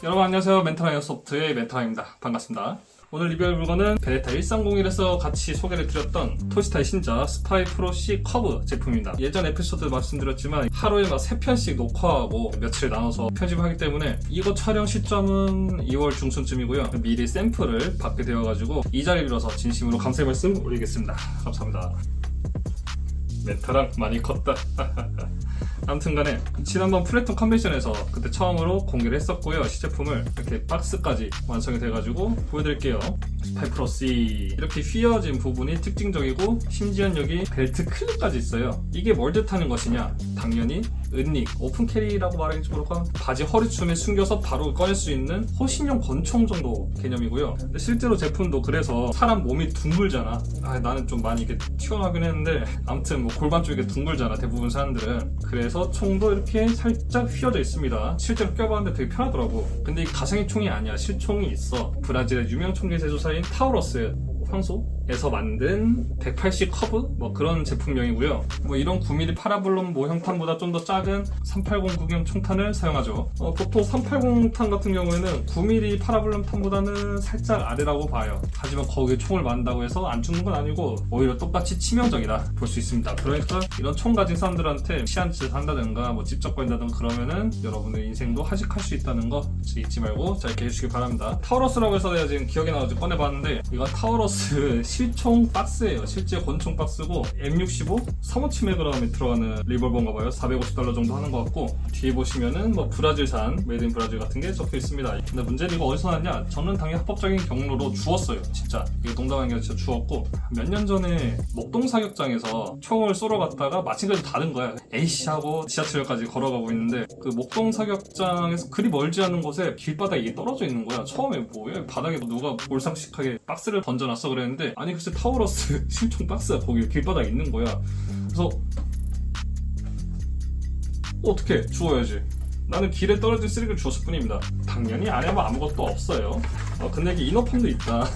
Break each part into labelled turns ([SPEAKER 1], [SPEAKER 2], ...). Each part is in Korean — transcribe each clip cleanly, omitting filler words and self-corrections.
[SPEAKER 1] 여러분 안녕하세요. 멘탈 에어소프트의 멘탈입니다. 반갑습니다. 오늘 리뷰할 물건은 베네타 1301에서 같이 소개를 드렸던 토시타의 신작 스파이 프로 C 커브 제품입니다. 예전 에피소드 말씀드렸지만 하루에 막 3편씩 녹화하고 며칠 나눠서 편집을 하기 때문에 이거 촬영 시점은 2월 중순쯤이고요. 미리 샘플을 받게 되어가지고 이 자리를 빌어서 진심으로 감사의 말씀 올리겠습니다. 감사합니다. 멘탈랑 많이 컸다. 아무튼간에 지난번 플래톤 컨벤션에서 그때 처음으로 공개를 했었고요. 시제품을 이렇게 박스까지 완성이 돼가지고 보여드릴게요. 스파이 프로 C 이렇게 휘어진 부분이 특징적이고 심지어 여기 벨트 클립까지 있어요. 이게 뭘 뜻하는 것이냐? 당연히 은닉, 오픈 캐리라고 말하기 좀 그렇고 바지 허리춤에 숨겨서 바로 꺼낼 수 있는 호신용 권총 정도 개념이고요. 근데 실제로 제품도 그래서 사람 몸이 둥글잖아. 나는 좀 많이 이렇게 튀어나오긴 했는데 아무튼 뭐 골반 쪽이 둥글잖아 대부분 사람들은. 그래서 총도 이렇게 살짝 휘어져 있습니다. 실제로 껴봤는데 되게 편하더라고. 근데 이 가상의 총이 아니야. 실총이 있어. 브라질의 유명 총기 제조사인 타우러스 황소에서 만든 180 커브 뭐 그런 제품명이고요. 뭐 이런 9mm 파라블럼 모형탄보다 좀 더 작은 380 구경 총탄을 사용하죠. 보통 380탄 같은 경우에는 9mm 파라블럼 탄보다는 살짝 아래라고 봐요. 하지만 거기에 총을 맞는다고 해서 안 죽는 건 아니고 오히려 똑같이 치명적이다 볼 수 있습니다. 그러니까 이런 총 가진 사람들한테 시한 짓을 한다든가 뭐 집적거린다든가 그러면은 여러분의 인생도 하식할 수 있다는 거 잊지 말고 잘 이렇게 해주시기 바랍니다. 타우러스라고 해서 내가 지금 기억이 나가지고 꺼내봤는데 이건 타우러스 실총 박스예요. 실제 권총 박스고 M65 35mm 들어가는 리볼버인가봐요. $450 정도 하는 것 같고 뒤에 보시면은 뭐 브라질산 메이드 인 브라질 같은 게 적혀 있습니다. 근데 문제는 이거 어디서 났냐? 저는 당연히 합법적인 경로로 주웠어요. 진짜 이거 농담한 게 아니라 진짜 주웠고 몇 년 전에 목동 사격장에서 총을 쏘러 갔다가 마침 그래도 닫은 거야. 에이씨 하고 지하철역까지 걸어가고 있는데 그 목동 사격장에서 그리 멀지 않은 곳에 길바닥에 이게 떨어져 있는 거야. 처음에 뭐야 바닥에 누가 몰상식하게 박스를 던져놨어 그랬는데 아니 글쎄 타우러스 실총 박스가 거기 길바닥에 있는 거야. 그래서 어떻게 주워야지. 나는 길에 떨어진 쓰레기를 주웠을 뿐입니다. 당연히 안에 뭐 아무것도 없어요. 근데 이게 인어펌도 있다.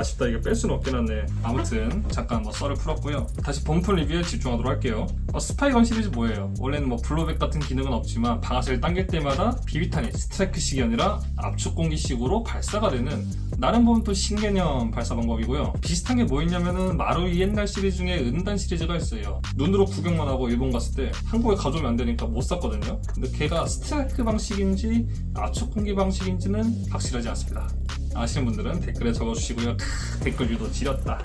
[SPEAKER 1] 아쉽다. 이거 뺄 수는 없긴 한데 아무튼 잠깐 뭐 썰을 풀었고요. 다시 본품 리뷰에 집중하도록 할게요. 스파이건 시리즈 뭐예요? 원래는 뭐 블로백 같은 기능은 없지만 방아쇠를 당길 때마다 비비탄이 스트라이크식이 아니라 압축 공기식으로 발사가 되는 나름 보면 또 신개념 발사 방법이고요. 비슷한 게 뭐 있냐면은 마루이 옛날 시리즈 중에 은단 시리즈가 있어요. 눈으로 구경만 하고 일본 갔을 때 한국에 가져오면 안 되니까 못 샀거든요. 근데 걔가 스트라이크 방식인지 압축 공기 방식인지는 확실하지 않습니다. 아시는 분들은 댓글에 적어주시고요. 댓글 유도 지렸다.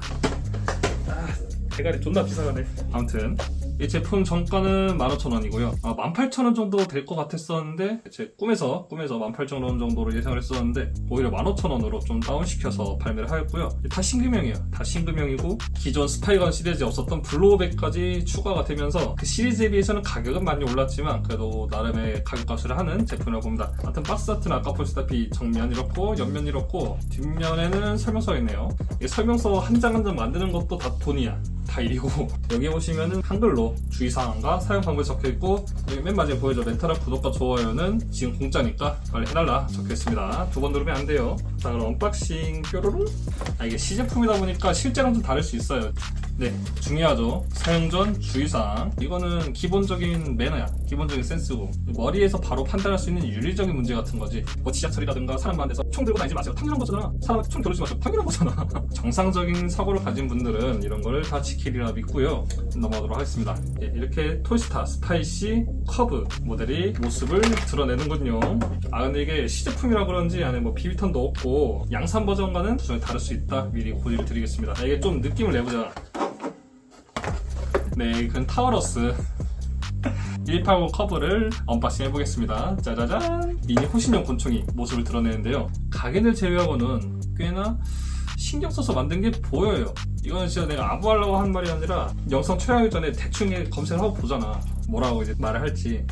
[SPEAKER 1] 대가리 존나 비싸가네. 아무튼 이 제품 정가는 15,000원이고요 18,000원 정도 될 것 같았었는데 제 꿈에서 18,000원 정도로 예상을 했었는데 오히려 15,000원으로 좀 다운시켜서 발매를 하였고요. 다 신규명이에요. 다 신규명이고 기존 스파이건 시리즈에 없었던 블로우백까지 추가가 되면서 그 시리즈에 비해서는 가격은 많이 올랐지만 그래도 나름의 가격값을 하는 제품이라고 봅니다. 하여튼 박스 아트는 아까 보시다시피 정면 이렇고 옆면 이렇고 뒷면에는 설명서가 있네요. 이 설명서 한 장 한 장 만드는 것도 다 돈이야. 다 일이고 여기 보시면은 한글로 주의사항과 사용 방법이 적혀있고 여기 맨 마지막에 보여줘 멘탈업 구독과 좋아요는 지금 공짜니까 빨리 해달라 적혀있습니다. 두 번 누르면 안 돼요. 자 그럼 언박싱 뾰로롱. 이게 시제품이다 보니까 실제랑 좀 다를 수 있어요. 네, 중요하죠. 사용 전 주의사항. 이거는 기본적인 매너야. 기본적인 센스고 머리에서 바로 판단할 수 있는 윤리적인 문제 같은 거지. 뭐 지하철이라든가 사람 많은 데서 총 들고 다니지 마세요. 당연한 거잖아. 사람한테 총 겨누지 마세요. 당연한 거잖아. 정상적인 사고를 가진 분들은 이런 거를 다 지키리라 믿고요. 넘어가도록 하겠습니다. 예, 이렇게 토시타 스파이시 커브 모델이 모습을 드러내는군요. 근데 이게 시제품이라 그런지 안에 뭐 비비탄도 없고 양산 버전과는 전혀 다를 수 있다. 미리 고지를 드리겠습니다. 이게 좀 느낌을 내보자. 네, 이건 타우러스 180 커브를 언박싱 해보겠습니다. 짜자잔! 미니 호신용 권총이 모습을 드러내는데요. 각인을 제외하고는 꽤나 신경 써서 만든 게 보여요. 이거는 진짜 내가 아부하려고 한 말이 아니라 영상 촬영하기 전에 대충 검색을 하고 보잖아. 뭐라고 이제 말을 할지.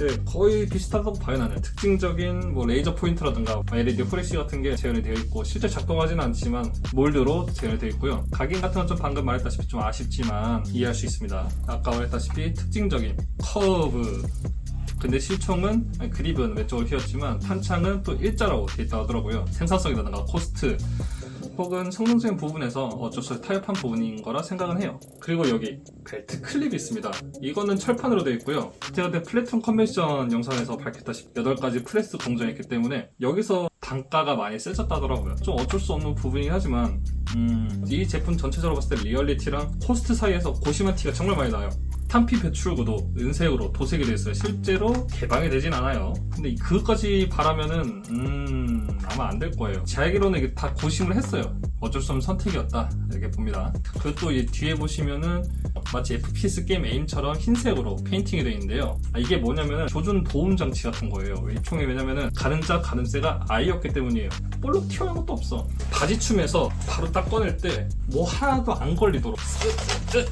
[SPEAKER 1] 네, 거의 비슷하다고 봐요. 나는 특징적인 뭐 레이저 포인트라든가 LED 후레쉬 같은 게 재현이 되어 있고 실제 작동하지는 않지만 몰드로 재현이 되어 있고요. 각인 같은 건 좀 방금 말했다시피 좀 아쉽지만 이해할 수 있습니다. 아까 말했다시피 특징적인 커브, 근데 실총은 그립은 왼쪽으로 휘었지만 탄창은 또 일자로 되어 있다고 하더라고요. 생산성이라든가 코스트 혹은 성능적인 부분에서 어쩔 수 없이 타협한 부분인 거라 생각은 해요. 그리고 여기 벨트 클립이 있습니다. 이거는 철판으로 되어 있고요. 제가 그때 플래툰 컨벤션 영상에서 밝혔다시피 8가지 프레스 공정이 있기 때문에 여기서 단가가 많이 세졌다더라고요. 좀 어쩔 수 없는 부분이긴 하지만 이 제품 전체적으로 봤을 때 리얼리티랑 코스트 사이에서 고심한 티가 정말 많이 나요. 탄피 배출구도 은색으로 도색이 되어 있어요. 실제로 개방이 되진 않아요. 근데 그것까지 바라면은 아마 안 될 거예요. 제 알기로는 이게 다 고심을 했어요. 어쩔 수 없는 선택이었다 이렇게 봅니다. 그리고 또 이 뒤에 보시면은 마치 FPS 게임 에임처럼 흰색으로 페인팅이 되어 있는데요. 이게 뭐냐면은 조준 도움 장치 같은 거예요. 이 총이 왜냐면은 가늠자 가늠쇠가 아예 없기 때문이에요. 볼록 튀어나온 것도 없어. 바지춤에서 바로 딱 꺼낼 때 뭐 하나도 안 걸리도록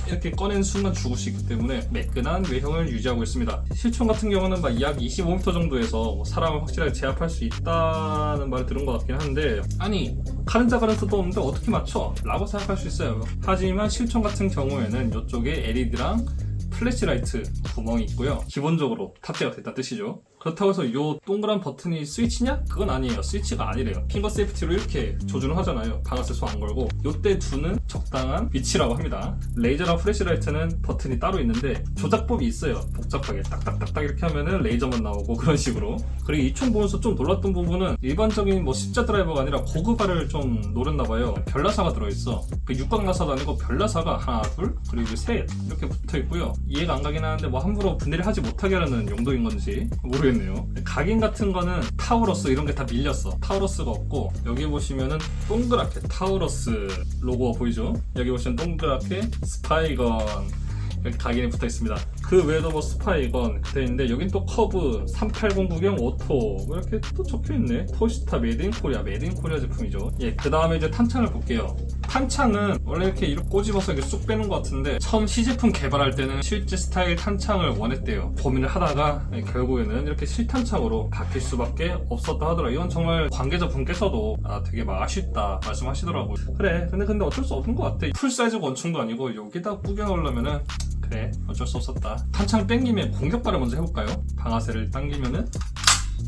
[SPEAKER 1] 이렇게 꺼낸 순간 죽을 수 있기 때문에 매끈한 외형을 유지하고 있습니다. 실총 같은 경우는 막 약 25m 정도에서 사람을 확실하게 제압할 수 있다는 말을 들은 것 같긴 한데, 아니 가늠자 가늠쇠도 없는데 어떻게 맞춰? 라고 생각할 수 있어요. 하지만 실총 같은 경우에는 이쪽에 LED랑 플래시라이트 구멍이 있고요. 기본적으로 탑재가 됐다는 뜻이죠. 그렇다고 해서 이 동그란 버튼이 스위치냐? 그건 아니에요. 스위치가 아니래요. 핑거 세이프티로 이렇게 조준을 하잖아요. 방아쇠 손 안 걸고. 이때 두는 적당한 위치라고 합니다. 레이저랑 플래시라이트는 버튼이 따로 있는데 조작법이 있어요. 복잡하게 딱딱딱딱 이렇게 하면은 레이저만 나오고 그런 식으로. 그리고 이 총 보면서 좀 놀랐던 부분은 일반적인 뭐 십자 드라이버가 아니라 고급화를 좀 노렸나봐요. 별나사가 들어있어. 그 육각 나사도 아니고 별나사가 하나, 둘, 그리고 셋 이렇게 붙어있고요. 이해가 안 가긴 하는데 뭐 함부로 분해를 하지 못하게 하려는 용도인 건지 모르겠네요. 각인 같은 거는 타우러스 이런 게 다 밀렸어. 타우러스가 없고, 여기 보시면은 동그랗게 타우러스 로고가 보이죠? 여기 보시면 동그랗게 스파이건 이렇게 각인이 붙어 있습니다. 그 외에도 뭐 스파이건 되어 있는데, 여긴 또 커브 3809경 오토 이렇게 또 적혀 있네. 토시타 메이드 인 코리아, 메이드 인 코리아 제품이죠. 예, 그 다음에 이제 탄창을 볼게요. 탄창은 원래 이렇게 꼬집어서 이렇게 쑥 빼는 것 같은데, 처음 시제품 개발할 때는 실제 스타일 탄창을 원했대요. 고민을 하다가 결국에는 이렇게 실탄창으로 바뀔 수밖에 없었다 하더라. 이건 정말 관계자분께서도 되게 막 아쉽다 말씀하시더라고요. 그래, 근데 어쩔 수 없는 것 같아. 풀사이즈 권총도 아니고 여기다 꾸겨 넣으려면은 그래, 어쩔 수 없었다. 탄창 땡기면 공격발을 먼저 해볼까요? 방아쇠를 당기면은,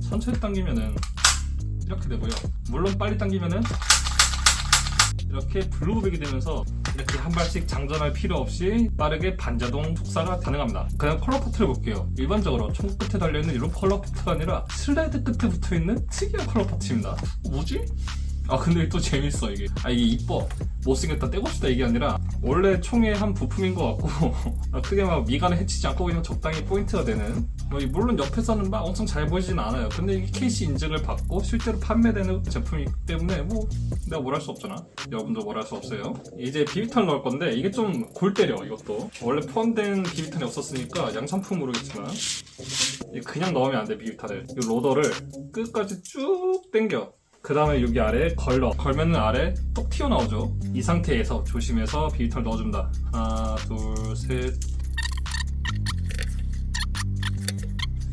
[SPEAKER 1] 천천히 당기면은 이렇게 되고요. 물론 빨리 당기면은 이렇게 블루브백이 되면서 이렇게 한 발씩 장전할 필요 없이 빠르게 반자동 tuk사가 가능합니다. 그냥 컬러 포트를 볼게요. 일반적으로 총 끝에 달려있는 이런 컬러 포트가 아니라 슬라이드 끝에 붙어있는 특이한 컬러 포트입니다. 뭐지? 근데 또 재밌어 이게. 이게 이뻐. 못생겼다 떼봅시다 이게 아니라 원래 총의 한 부품인 것 같고 크게 막 미간을 해치지 않고 그냥 적당히 포인트가 되는, 물론 옆에서는 막 엄청 잘 보이진 않아요. 근데 이게 KC 인증을 받고 실제로 판매되는 제품이기 때문에 뭐 내가 뭘 할 수 없잖아. 여러분도 뭘 할 수 없어요. 이제 비비탄 넣을 건데 이게 좀 골 때려. 이것도 원래 포함된 비비탄이 없었으니까 양산품 모르겠지만 그냥 넣으면 안 돼. 비비탄을 이 로더를 끝까지 쭉 당겨. 그 다음에 여기 아래에 걸면은 아래 똑 튀어나오죠. 이 상태에서 조심해서 비비탄을 넣어줍니다. 하나, 둘, 셋.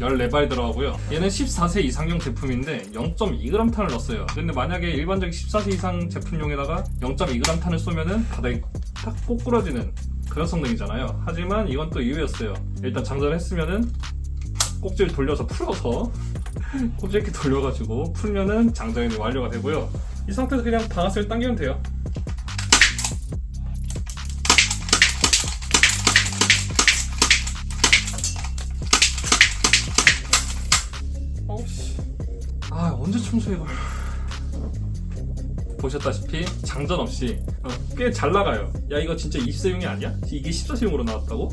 [SPEAKER 1] 14발 들어가고요. 얘는 14세 이상용 제품인데 0.2g 탄을 넣었어요. 근데 만약에 일반적인 14세 이상 제품용에다가 0.2g 탄을 쏘면은 바닥이 딱 꼬꾸러지는 그런 성능이잖아요. 하지만 이건 또 이유였어요. 일단 장전을 했으면은 꼭지를 돌려서 풀어서 꼭 이렇게 돌려가지고 풀면은 장전이 완료가 되고요. 이 상태에서 그냥 방아쇠를 당기면 돼요. 언제 청소해 이걸. 보셨다시피 장전 없이 꽤 잘 나가요. 야, 이거 진짜 20세용이 아니야? 이게 14세용으로 나왔다고?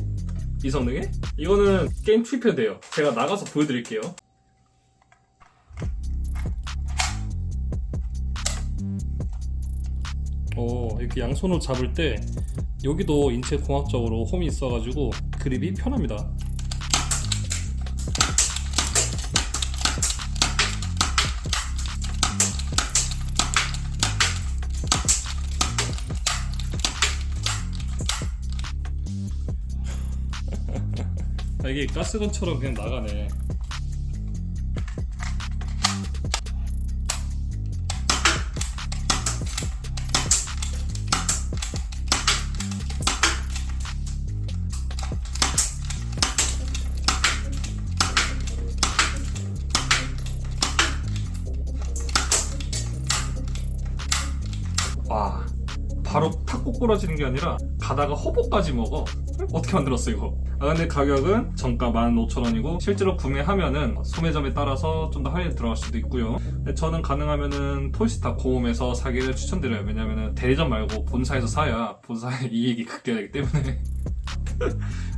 [SPEAKER 1] 이 성능에? 이거는 게임 투입해도 돼요. 제가 나가서 보여드릴게요. 이렇게 양손으로 잡을 때 여기도 인체 공학적으로 홈이 있어가지고 그립이 편합니다. 이게 가스건처럼 그냥 나가네. 와, 바로 탁 꼬꾸라지는 게 아니라 가다가 허벅까지 먹어. 어떻게 만들었어 이거? 근데 가격은 정가 15,000원이고 실제로 구매하면은 소매점에 따라서 좀 더 할인 들어갈 수도 있고요. 근데 저는 가능하면은 토이스타 고홈에서 사기를 추천드려요. 왜냐면은 대리점 말고 본사에서 사야 본사의 이익이 극대화되기 때문에.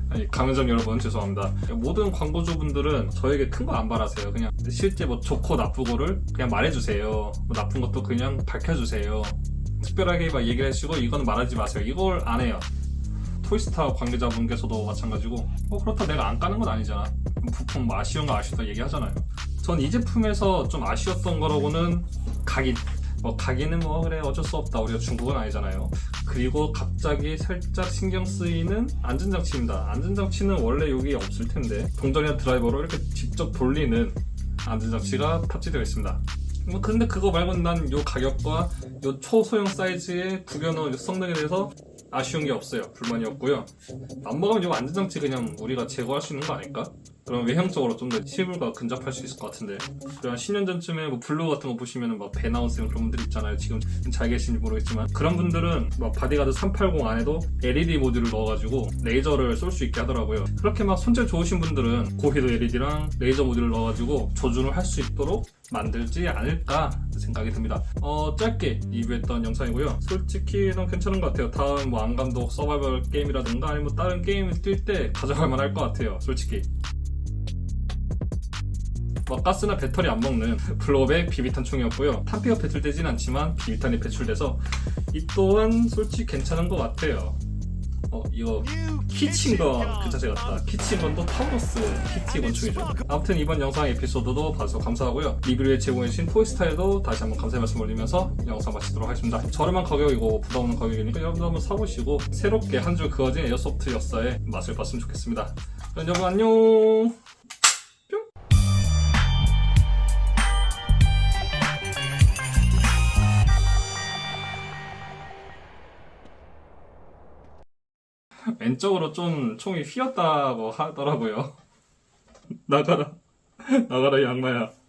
[SPEAKER 1] 아니, 가맹점 여러분 죄송합니다. 모든 광고주분들은 저에게 큰 거 안 바라세요. 그냥 실제 뭐 좋고 나쁘고를 그냥 말해주세요. 뭐 나쁜 것도 그냥 밝혀주세요. 특별하게 막 얘기를 해주시고 이거는 말하지 마세요. 이걸 안 해요. 토이스타 관계자분께서도 마찬가지고 그렇다 내가 안 까는 건 아니잖아. 부품 뭐 아쉬운 거 아쉽다 얘기하잖아요. 전 이 제품에서 좀 아쉬웠던 거라고는 각인. 각인은 뭐 그래 어쩔 수 없다. 우리가 중국은 아니잖아요. 그리고 갑자기 살짝 신경 쓰이는 안전장치입니다. 안전장치는 원래 여기 없을 텐데 동전이나 드라이버로 이렇게 직접 돌리는 안전장치가 탑재되어 있습니다. 근데 그거 말고는 난 요 가격과 요 초소형 사이즈의 구겨놓은 성능에 대해서 아쉬운 게 없어요. 불만이 없고요. 안 먹으면 요 안전장치 그냥 우리가 제거할 수 있는 거 아닐까? 그럼 외형적으로 좀 더 실물과 근접할 수 있을 것 같은데. 그리고 한 10년 전쯤에 뭐 블루 같은 거 보시면은 막 배 나온 그런 분들 있잖아요. 지금 잘 계신지 모르겠지만 그런 분들은 막 바디가드 380 안에도 LED 모듈을 넣어가지고 레이저를 쏠 수 있게 하더라고요. 그렇게 막 손질 좋으신 분들은 고해도 LED랑 레이저 모듈을 넣어가지고 조준을 할 수 있도록 만들지 않을까 생각이 듭니다. 짧게 리뷰했던 영상이고요. 솔직히 난 괜찮은 것 같아요. 다음 뭐 안감독 서바이벌 게임이라든가 아니면 뭐 다른 게임 뛸 때 가져갈 만할 것 같아요. 솔직히. 가스나 배터리 안 먹는 블로업의 비비탄 총이었고요. 탄피가 배출되진 않지만 비비탄이 배출돼서 이 또한 솔직히 괜찮은 것 같아요. 이거 키친 건 그 자체 같다. 키친 건도 타우로스 키티 권총이죠. 아무튼 이번 영상 에피소드도 봐주셔서 감사하고요. 리뷰에 제공해주신 토이스타에도 다시 한번 감사의 말씀 올리면서 영상 마치도록 하겠습니다. 저렴한 가격이고 부담 없는 가격이니까 여러분도 한번 사보시고 새롭게 한 줄 그어진 에어소프트 역사의 맛을 봤으면 좋겠습니다. 그럼 여러분 안녕. 왼쪽으로 좀 총이 휘었다고 하더라고요. 나가라. 나가라, 이 악마야.